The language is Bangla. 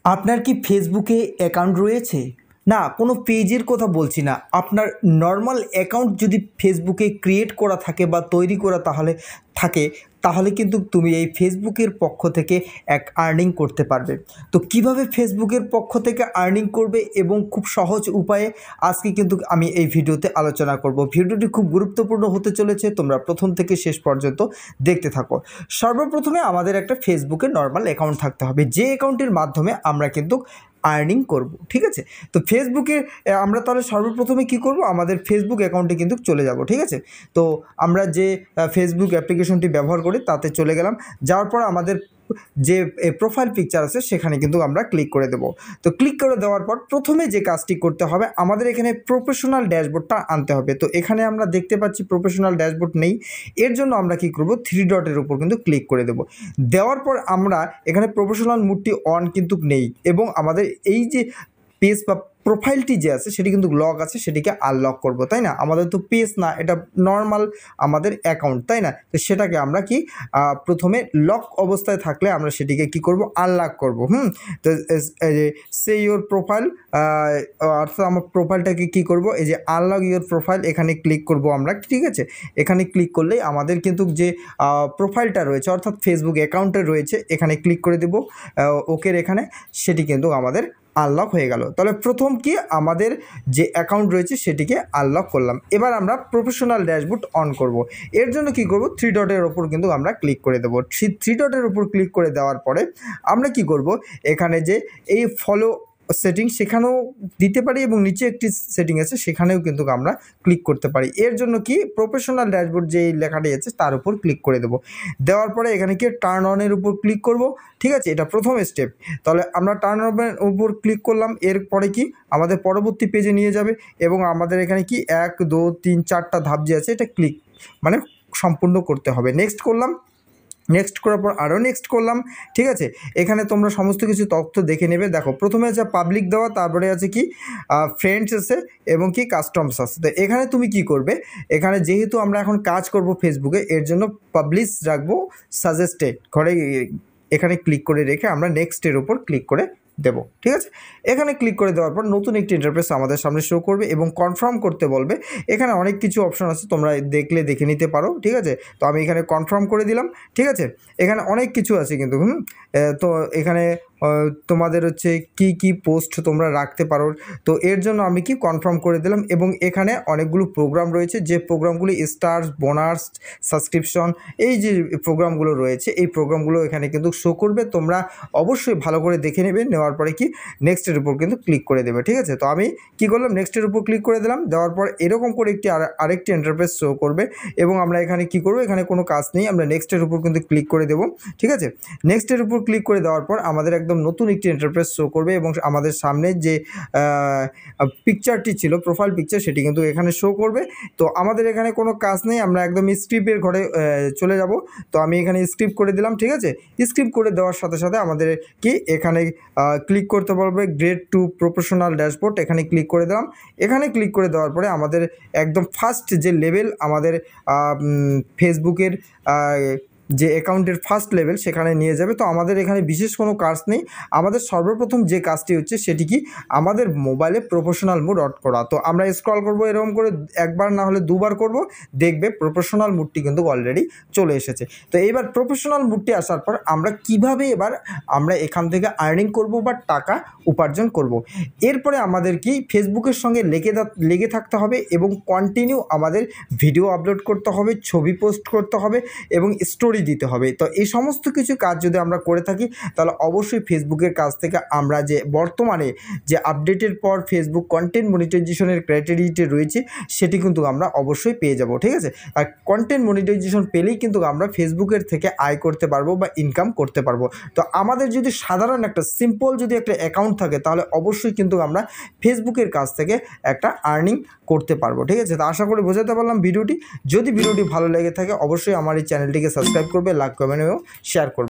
আপনার কি ফেসবুকে অ্যাকাউন্ট রয়েছে? না, কোনো পেজের কথা বলছি না। আপনার নরমাল অ্যাকাউন্ট যদি ফেসবুকে ক্রিয়েট করা থাকে বা তৈরি করা তাহলে কিন্তু তুমি এই ফেসবুকের পক্ষ থেকে এক আর্নিং করতে পারবে। তো কিভাবে ফেসবুকের পক্ষ থেকে আর্নিং করবে এবং খুব সহজ উপায়ে আজকে কিন্তু আমি এই ভিডিওতে আলোচনা করব। ভিডিওটি খুব গুরুত্বপূর্ণ হতে চলেছে, তোমরা প্রথম থেকে শেষ পর্যন্ত দেখতে থাকো। সর্বপ্রথমে আমাদের একটা ফেসবুকে নরমাল অ্যাকাউন্ট থাকতে হবে, যে অ্যাকাউন্টের মাধ্যমে আমরা কিন্তু আর্নিং করব। ঠিক আছে, তো ফেসবুকে আমরা তাহলে সর্বপ্রথমে কি করব, আমাদের ফেসবুক অ্যাকাউন্টে কিন্তু চলে যাব। ঠিক আছে, তো আমরা যে ফেসবুক অ্যাপ্লিকেশনটি ব্যবহার করি তাতে চলে গেলাম। যাওয়ার পর আমাদের যে প্রোফাইল পিকচার আছে সেখানে কিন্তু আমরা ক্লিক করে দেব। তো ক্লিক করে দেওয়ার পর প্রথমে যে কাজটি করতে হবে, আমাদের এখানে প্রফেশনাল ড্যাশবোর্ডটা আনতে হবে। তো এখানে আমরা দেখতে পাচ্ছি প্রফেশনাল ড্যাশবোর্ড নেই, এর জন্য আমরা কি করব, থ্রি ডটের উপর কিন্তু ক্লিক করে দেব। দেওয়ার পর আমরা এখানে প্রফেশনাল মোডটি অন কিন্তু নেই, এবং আমাদের এই যে পেজ বা প্রোফাইলটি যে আছে সেটি কিন্তু লক আছে, সেটিকে আনলক করব, তাই না? আমাদের তো পেজ না, এটা নর্মাল আমাদের অ্যাকাউন্ট, তাই না? তো সেটাকে আমরা কি প্রথমে লক অবস্থায় থাকলে আমরা সেটিকে কি করব, আনলক করব। তো সে ইওর প্রোফাইল, অর্থাৎ আমার প্রোফাইলটাকে কি করব, এই যে আনলক ইওর প্রোফাইল এখানে ক্লিক করব আমরা। ঠিক আছে, এখানে ক্লিক করলেই আমাদের কিন্তু যে প্রোফাইলটা রয়েছে অর্থাৎ ফেসবুক অ্যাকাউন্টে রয়েছে, এখানে ক্লিক করে দেব ওকের এখানে, সেটি কিন্তু আমাদের আনলক হয়ে গেল। তাহলে প্রথম কি আমাদের যে অ্যাকাউন্ট রয়েছে সেটিকে আনলক করলাম। এবার আমরা প্রফেশনাল ড্যাশবোর্ড অন করব। এর জন্য কি করব, থ্রি ডটের ওপর কিন্তু আমরা ক্লিক করে দেবো। থ্রি ডটের ওপর ক্লিক করে দেওয়ার পরে আমরা কি করব, এখানে যে এই ফলো সেটিং সেখানেও দিতে পারি, এবং নিচে একটি সেটিং আছে সেখানেও কিন্তু আমরা ক্লিক করতে পারি। এর জন্য কি প্রফেশনাল ড্যাশবোর্ড যে লেখাটি আছে তার উপর ক্লিক করে দেবো। দেওয়ার পরে এখানে কি টার্ন অনের উপর ক্লিক করব। ঠিক আছে, এটা প্রথম স্টেপ। তাহলে আমরা টার্ন অনের উপর ক্লিক করলাম, এরপরে কি আমাদের পরবর্তী পেজে নিয়ে যাবে, এবং আমাদের এখানে কি 1 2 3 4টা ধাপ যে আছে এটা ক্লিক মানে সম্পূর্ণ করতে হবে। নেক্সট করলাম, নেক্সট করার পর আরও নেক্সট করলাম। ঠিক আছে, এখানে তোমরা সমস্ত কিছু তথ্য দেখে নেবে। দেখো প্রথমে আছে পাবলিক দেওয়া, তারপরে আছে কি ফ্রেন্ডস আছে, এবং কি কাস্টমস আছে। তো এখানে তুমি কি করবে, এখানে যেহেতু আমরা এখন কাজ করব ফেসবুকে, এর জন্য পাবলিশ রাখবো সাজেস্টেড ঘরে, এখানে ক্লিক করে রেখে আমরা নেক্সটের উপর ক্লিক করে দেব। ঠিক আছে, এখানে ক্লিক করে দেওয়ার পর নতুন একটি ইন্টারফেস আমাদের সামনে শো করবে এবং কনফার্ম করতে বলবে। এখানে অনেক কিছু অপশন আছে, তোমরা দেখে নিতে পারো। ঠিক আছে, তো আমি এখানে কনফার্ম করে দিলাম। ঠিক আছে, এখানে অনেক কিছু আছে কিন্তু তো এখানে তোমাদের হচ্ছে কি পোস্ট তোমরা রাখতে পারো। তো এর জন্য আমি কি কনফার্ম করে দিলাম, এবং এখানে অনেকগুলো প্রোগ্রাম রয়েছে, যে প্রোগ্রামগুলি স্টার বোনাস সাবস্ক্রিপশন, এই যে প্রোগ্রামগুলো রয়েছে এই প্রোগ্রামগুলো এখানে কিন্তু শো করবে। তোমরা অবশ্যই ভালো করে দেখে নেবে, নেওয়ার পরে কি নেক্সটের উপর কিন্তু ক্লিক করে দেবে। ঠিক আছে, তো আমি কি করলাম, নেক্সটের উপর ক্লিক করে দিলাম। দেওয়ার পর এরকম করে আরেকটি ইন্টারফেস শো করবে, এবং আমরা এখানে কি করব, এখানে কোনো কাজ নেই, আমরা নেক্সটের উপর কিন্তু ক্লিক করে দেব। ঠিক আছে, নেক্সটের উপর ক্লিক করে দেওয়ার পর আমাদের একদম নতুন একটি ইন্টারফেস শো করবে, এবং আমাদের সামনে যে পিকচারটি ছিল প্রোফাইল পিকচার সেটি কিন্তু এখানে শো করবে। তো আমাদের এখানে কোনো কাজ নেই, আমরা একদম স্ক্রিপ্টের ঘরে চলে যাব। তো আমি এখানে স্ক্রিপ্ট করে দিলাম। ঠিক আছে, স্ক্রিপ্ট করে দেওয়ার সাথে সাথে আমাদের কি এখানে ক্লিক করতে পারবে গ্রেড টু প্রফেশনাল ড্যাশবোর্ড, এখানে ক্লিক করে দিলাম। এখানে ক্লিক করে দেওয়ার পরে আমাদের একদম ফার্স্ট যে লেভেল আমাদের ফেসবুকের যে অ্যাকাউন্টের ফার্স্ট লেভেল সেখানে নিয়ে যাবে। তো আমাদের এখানে বিশেষ কোনো কাজ নেই, আমাদের সর্বপ্রথম যে কাজটি হচ্ছে সেটি কি আমাদের মোবাইলে প্রফেশনাল মোড অন করা। তো আমরা স্ক্রল করব, এরকম করে একবার না হলে দুবার করব, দেখবে প্রফেশনাল মোডটি কিন্তু অলরেডি চলে এসেছে। তো এইবার প্রফেশনাল মোডটি আসার পর আমরা কিভাবে এবার আমরা এখান থেকে আর্নিং করব বা টাকা উপার্জন করব, এরপরে আমাদের কি ফেসবুকের সঙ্গে লেগে থাকতে হবে, এবং কন্টিনিউ আমাদের ভিডিও আপলোড করতে হবে, ছবি পোস্ট করতে হবে, এবং স্টোরি দিতে হবে। তো এই সমস্ত কিছু কাজ যদি আমরা করে থাকি তাহলে অবশ্যই ফেসবুকের কাছ থেকে আমরা যে বর্তমানে যে আপডেটের পর ফেসবুক কন্টেন্ট মনিটাইজেশনের ক্রাইটেরিয়াটি রয়েছে সেটি কিন্তু আমরা অবশ্যই পেয়ে যাব। ঠিক আছে, আর কন্টেন্ট মনিটাইজেশন পেলেই কিন্তু আমরা ফেসবুকের থেকে আয় করতে পারবো বা ইনকাম করতে পারবো। তো আমাদের যদি সাধারণ একটা সিম্পল যদি একটা অ্যাকাউন্ট থাকে তাহলে অবশ্যই কিন্তু আমরা ফেসবুকের কাছ থেকে একটা আর্নিং করতে পারবো। ঠিক আছে, তো আশা করি বোঝাতে পারলাম ভিডিওটি। যদি ভিডিওটি ভালো লেগে থাকে অবশ্যই আমার এই চ্যানেলটিকে সাবস্ক্রাইব করবে, লাইক করবেন এবং শেয়ার করবে।